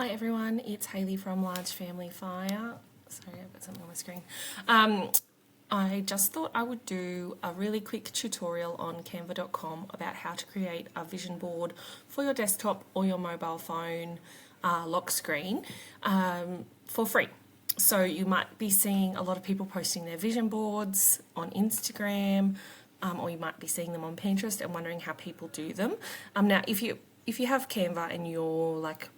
Hi everyone, it's Hayley from Large Family Fire. Sorry, I've got something on my screen. I just thought I would do a really quick tutorial on canva.com about how to create a vision board for your desktop or your mobile phone lock screen for free. So you might be seeing a lot of people posting their vision boards on Instagram, or you might be seeing them on Pinterest and wondering how people do them. Now, if you have Canva and you're like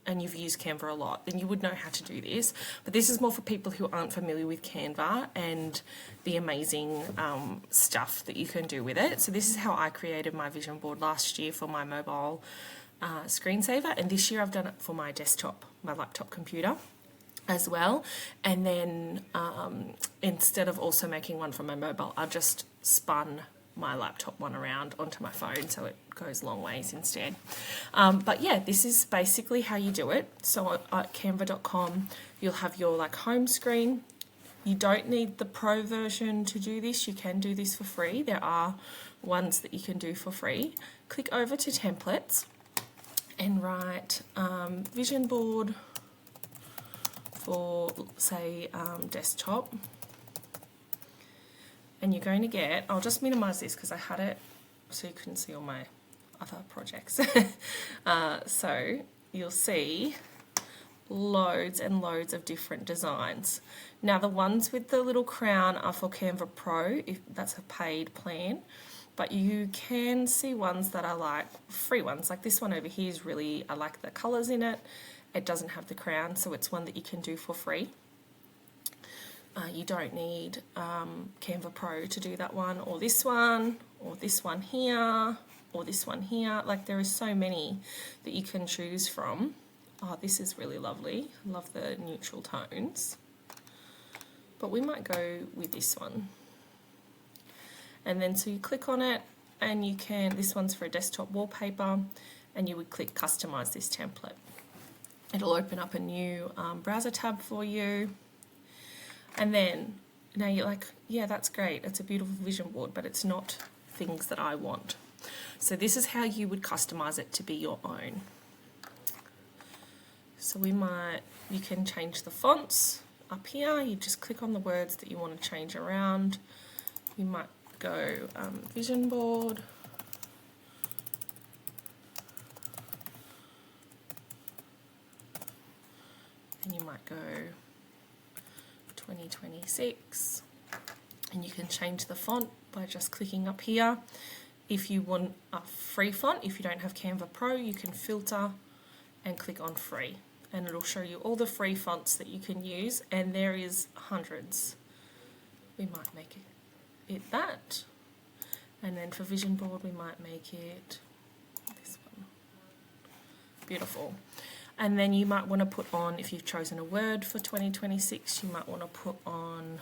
and you've used Canva a lot, then you would know how to do this. But this is more for people who aren't familiar with Canva and the amazing stuff that you can do with it. So this is how I created my vision board last year for my mobile screensaver, and this year I've done it for my desktop, my laptop computer as well. And then instead of also making one for my mobile, I just spun my laptop one around onto my phone so it goes long ways instead. But yeah, this is basically how you do it. So at canva.com you'll have your like home screen. You don't need the pro version to do this. You can do this for free. There are ones that you can do for free. Click over to templates and write vision board for say desktop. And you're going to get, I'll just minimize this because I had it so you couldn't see all my other projects. So you'll see loads and loads of different designs. Now the ones with the little crown are for Canva Pro, if that's a paid plan, but you can see ones that are like free ones. Like this one over here is really, I like the colors in it. It doesn't have the crown, so it's one that you can do for free. You don't need Canva Pro to do that one, or this one here, or this one here. Like there are so many that you can choose from. Oh, this is really lovely. I love the neutral tones. But we might go with this one. And then so you click on it and you can, this one's for a desktop wallpaper, and you would click customize this template. It'll open up a new browser tab for you. And then now you're like, yeah, that's great. It's a beautiful vision board, but it's not things that I want. So this is how you would customize it to be your own. So you can change the fonts up here. You just click on the words that you want to change around. You might go vision board. And you might go 2026, and you can change the font by just clicking up here. If you want a free font, if you don't have Canva Pro, you can filter and click on free, and it'll show you all the free fonts that you can use, and there is hundreds. We might make it that, and then for vision board we might make it this one. Beautiful. And then you might want to put on, if you've chosen a word for 2026, you might want to put on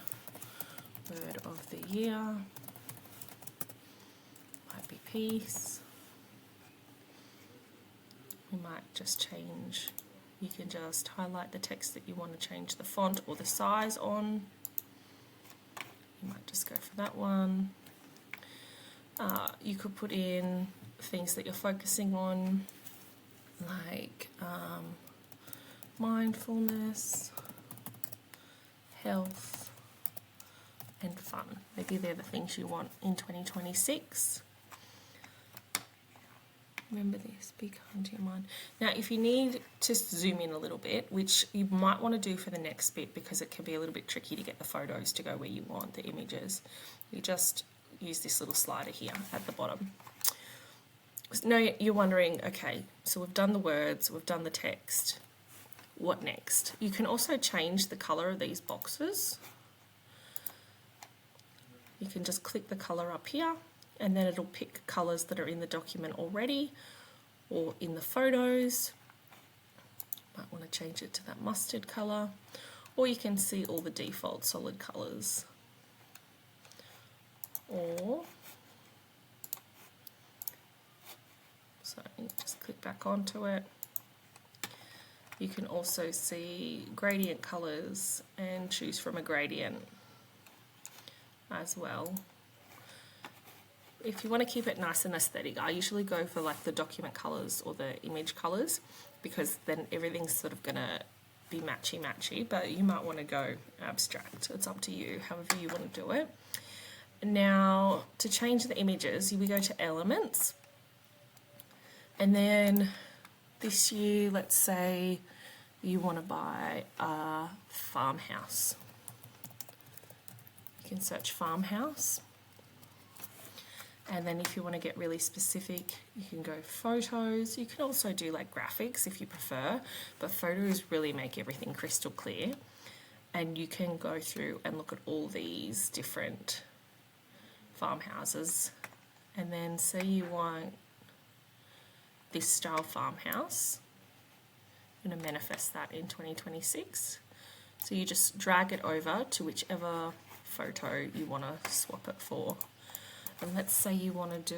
word of the year. Might be peace. We might just change, you can just highlight the text that you want to change the font or the size on. You might just go for that one. You could put in things that you're focusing on, like mindfulness, health, and fun. Maybe they're the things you want in 2026. Remember this, be kind to your mind. Now, if you need to zoom in a little bit, which you might want to do for the next bit because it can be a little bit tricky to get the photos to go where you want, the images, you just use this little slider here at the bottom. Now you're wondering, okay, so we've done the words, we've done the text, what next? You can also change the color of these boxes. You can just click the color up here, and then it'll pick colors that are in the document already or in the photos. Might want to change it to that mustard color, or you can see all the default solid colors. Or so just click back onto it. You can also see gradient colors and choose from a gradient as well. if you want to keep it nice and aesthetic, I usually go for like the document colors or the image colors, because then everything's sort of going to be matchy, but you might want to go abstract. It's up to you, however you want to do it. Now, to change the images, we go to elements, and then this year, let's say you want to buy a farmhouse. You can search farmhouse. And then if you want to get really specific, you can go photos. You can also do like graphics if you prefer, but photos really make everything crystal clear. And you can go through and look at all these different farmhouses. And then say you want this style farmhouse. I'm going to manifest that in 2026. So you just drag it over to whichever photo you want to swap it for. And let's say you want to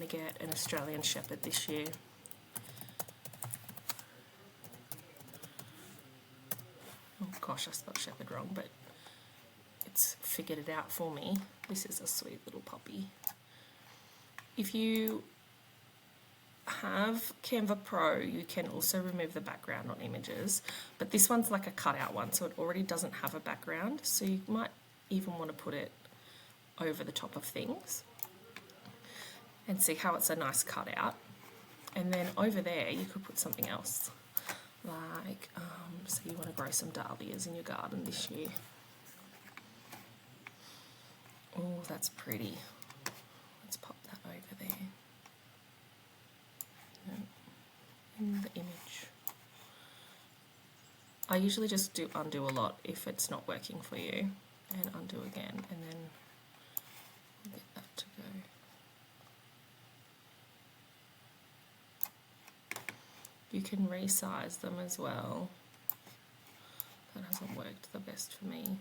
get an Australian Shepherd this year. Oh gosh, I spelled shepherd wrong, but it's figured it out for me. This is a sweet little puppy. If you have Canva Pro, you can also remove the background on images, but this one's like a cutout one, so it already doesn't have a background, so you might even want to put it over the top of things and see how it's a nice cutout. And then over there you could put something else, like so you want to grow some dahlias in your garden this year. Oh, that's pretty. Let's pop that over there in the image. I usually just undo a lot if it's not working for you, and undo again, and then get that to go. You can resize them as well. That hasn't worked the best for me.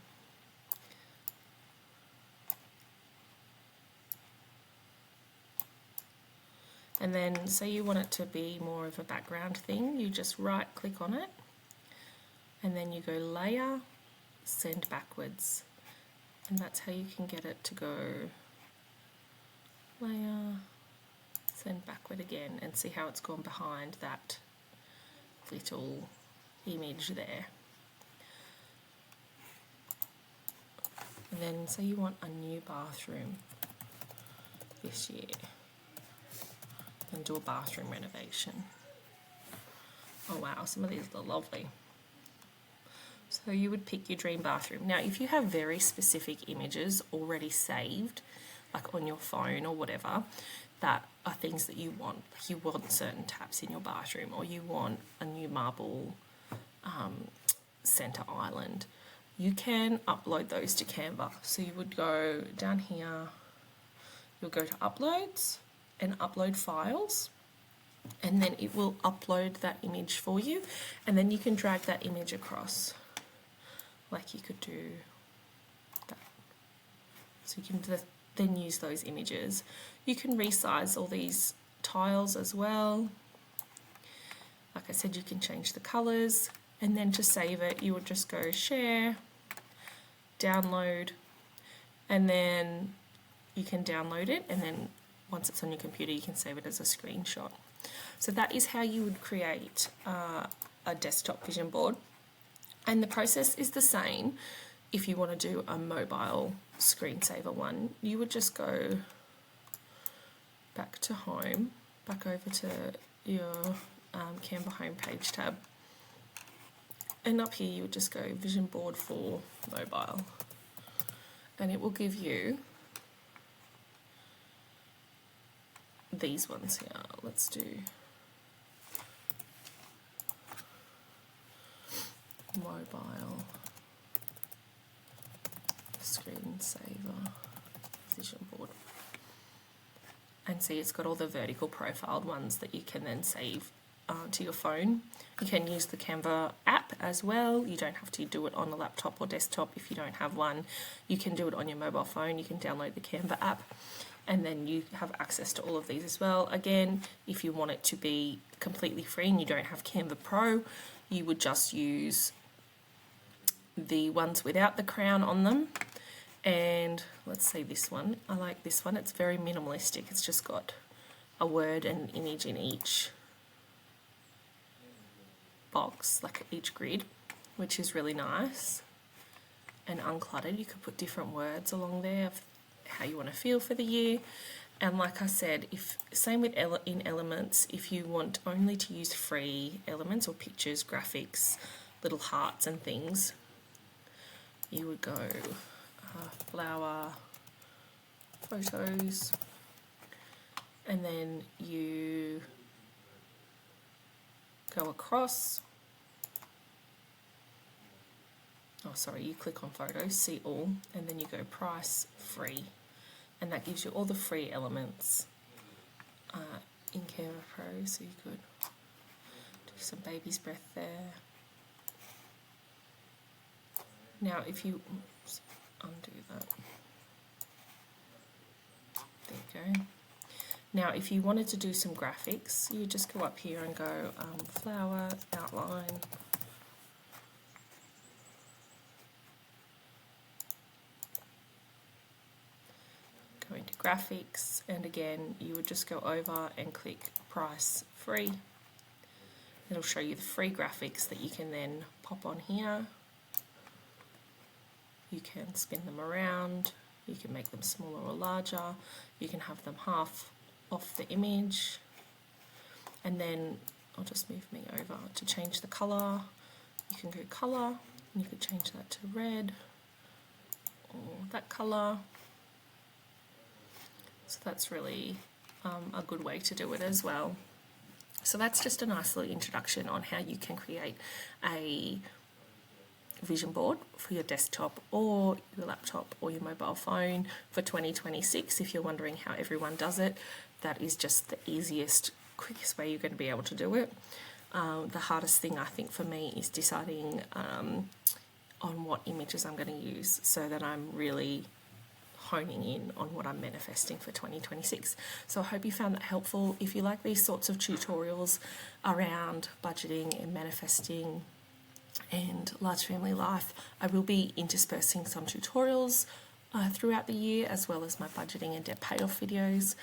And then say you want it to be more of a background thing, you just right click on it and then you go layer, send backwards. And that's how you can get it to go layer, send backward again, and see how it's gone behind that little image there. And then say you want a new bathroom this year, and do a bathroom renovation. Oh wow, some of these are lovely. So you would pick your dream bathroom. Now, if you have very specific images already saved, like on your phone or whatever, that are things that you want. Like you want certain taps in your bathroom, or you want a new marble center island. You can upload those to Canva. So you would go down here, you'll go to uploads and upload files, and then it will upload that image for you, and then you can drag that image across. Like you could do that. So you can then use those images. You can resize all these tiles as well. Like I said, you can change the colors, and then to save it, you would just go share, download, and then you can download it, and then once it's on your computer, you can save it as a screenshot. So that is how you would create a desktop vision board. And the process is the same if you want to do a mobile screensaver one. You would just go back to home, back over to your Canva homepage tab. And up here you would just go vision board for mobile. And it will give you these ones here. Let's do mobile screensaver vision board. And see, it's got all the vertical profiled ones that you can then save to your phone. You can use the Canva app as well. You don't have to do it on a laptop or desktop if you don't have one. You can do it on your mobile phone. You can download the Canva app, and then you have access to all of these as well. Again, if you want it to be completely free and you don't have Canva Pro, you would just use the ones without the crown on them, And let's see this one. I like this one. It's very minimalistic. It's just got a word and an image in each box, like each grid, which is really nice and uncluttered. You could put different words along there of how you want to feel for the year. And like I said, same with in elements, if you want only to use free elements or pictures, graphics, little hearts and things, you would go flower, photos, and then you go across. Oh, sorry, you click on photos, see all, and then you go price free. And that gives you all the free elements in Canva Pro. So you could do some baby's breath there. Now, if you undo that, there you go. Now, if you wanted to do some graphics, you just go up here and go flower, outline. Go into graphics, and again, you would just go over and click price free. It'll show you the free graphics that you can then pop on here. You can spin them around, you can make them smaller or larger, you can have them half off the image, and then I'll just move me over to change the colour. You can go colour, and you could change that to red or that colour. So that's really a good way to do it as well. So that's just a nice little introduction on how you can create a vision board for your desktop or your laptop or your mobile phone for 2026. If you're wondering how everyone does it, that is just the easiest, quickest way you're going to be able to do it. The hardest thing I think for me is deciding on what images I'm going to use so that I'm really honing in on what I'm manifesting for 2026. So I hope you found that helpful. If you like these sorts of tutorials around budgeting and manifesting and large family life, I will be interspersing some tutorials throughout the year, as well as my budgeting and debt payoff videos.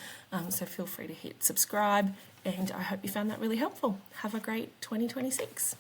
So feel free to hit subscribe, and I hope you found that really helpful. Have a great 2026.